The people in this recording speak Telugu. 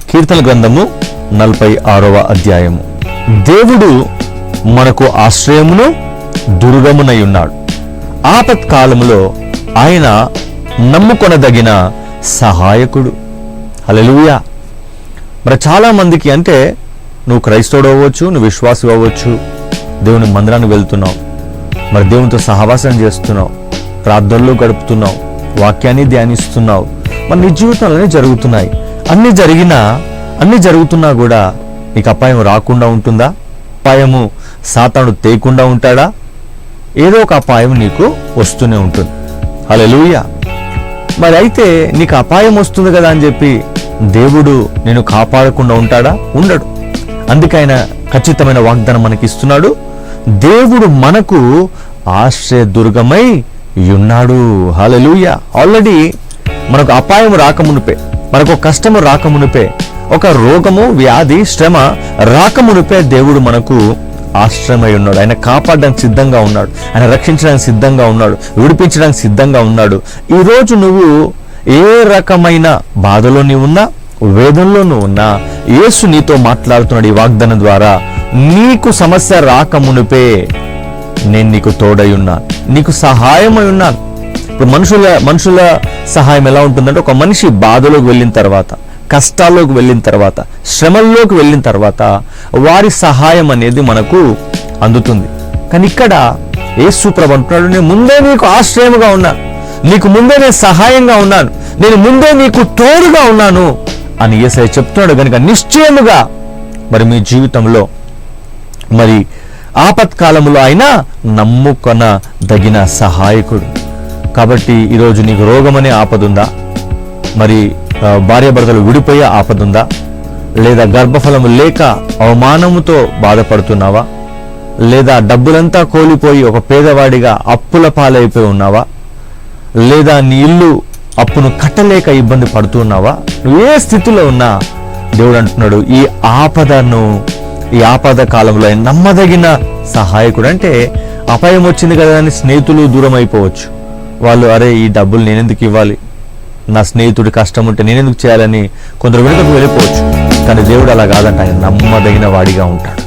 కీర్తన గ్రంథము 46వ అధ్యాయము. దేవుడు మనకు ఆశ్రయమును దుర్గమునై ఉన్నాడు. ఆపత్కాలములో ఆయన నమ్ముకొనదగిన సహాయకుడు. హల్లెలూయా. మరి చాలా మందికి అంటే నువ్వు క్రైస్తవుడు అవ్వచ్చు, నువ్వు విశ్వాసి అవ్వచ్చు, దేవుని మందిరానికి వెళ్తున్నావు, మరి దేవునితో సహవాసం చేస్తున్నావు, ప్రార్థనలు గడుపుతున్నావు, వాక్యాన్ని ధ్యానిస్తున్నావు, మరి నీ జీవితంలోనే జరుగుతున్నాయి. అన్ని జరుగుతున్నా కూడా నీకు అపాయం రాకుండా ఉంటుందా? అపాయము సాతాను తేకుండా ఉంటాడా? ఏదో ఒక అపాయం నీకు వస్తూనే ఉంటుంది. హల్లెలూయా. మరి అయితే నీకు అపాయం వస్తుంది కదా అని చెప్పి దేవుడు నేను కాపాడకుండా ఉంటాడా? ఉండడు. అందుకైన ఖచ్చితమైన వాగ్దానం మనకి ఇస్తున్నాడు. దేవుడు మనకు ఆశ్రయదుర్గమై ఉన్నాడు. హల్లెలూయా. ఆల్రెడీ మనకు అపాయం రాకమునిపే, మనకు కష్టము రాకమునిపే, ఒక రోగము, వ్యాధి, శ్రమ రాకమునిపే దేవుడు మనకు ఆశ్రయమై ఉన్నాడు. ఆయన కాపాడడానికి సిద్ధంగా ఉన్నాడు, ఆయన రక్షించడానికి సిద్ధంగా ఉన్నాడు, విడిపించడానికి సిద్ధంగా ఉన్నాడు. ఈరోజు నువ్వు ఏ రకమైన బాధలో నీవు ఉన్నా, వేదనలో నువ్వు ఉన్నా, యేసు నీతో మాట్లాడుతున్నాడు ఈ వాగ్దానం ద్వారా. నీకు సమస్య రాకమునిపే నేను నీకు తోడై ఉన్నాను, నీకు సహాయమై ఉన్నాను. ఇప్పుడు మనుషుల సహాయం ఎలా ఉంటుందంటే, ఒక మనిషి బాధలోకి వెళ్ళిన తర్వాత, కష్టాల్లోకి వెళ్ళిన తర్వాత, శ్రమల్లోకి వెళ్ళిన తర్వాత వారి సహాయం అనేది మనకు అందుతుంది. కానీ ఇక్కడ యేసు ప్రభువు అంటున్నాడు, నేను ముందే నీకు ఆశ్రయముగా ఉన్నాను, నీకు ముందే నేను సహాయంగా ఉన్నాను, నేను ముందే నీకు తోడుగా ఉన్నాను అని యేసయ్య చెప్తున్నాడు. కనుక నిశ్చయముగా మరి మీ జీవితంలో మరి ఆపత్కాలంలో ఆయన నమ్ముకొనదగిన సహాయకుడు. కాబట్టి ఈరోజు నీకు రోగం అనే ఆపదుందా? మరి భార్యాభర్తలు విడిపోయే ఆపదుందా? లేదా గర్భఫలము లేక అవమానముతో బాధపడుతున్నావా? లేదా డబ్బులంతా కోల్పోయి ఒక పేదవాడిగా అప్పుల పాలైపోయి ఉన్నావా? లేదా నీ ఇల్లు అప్పును కట్టలేక ఇబ్బంది పడుతున్నావా? నువ్వు ఏ స్థితిలో ఉన్నా దేవుడు అంటున్నాడు, ఈ ఆపద కాలంలో నమ్మదగిన సహాయకుడు. అంటే అపాయం వచ్చింది కదా అని స్నేహితులు దూరం అయిపోవచ్చు. వాళ్ళు అరే ఈ డబ్బులు నేనెందుకు ఇవ్వాలి, నా స్నేహితుడి కష్టం ఉంటే నేనెందుకు చేయాలని కొందరు వెనుకకు వెళ్ళిపోవచ్చు. కానీ దేవుడు అలా కాదంట, ఆయన నమ్మదగిన వాడిగా ఉంటాడు.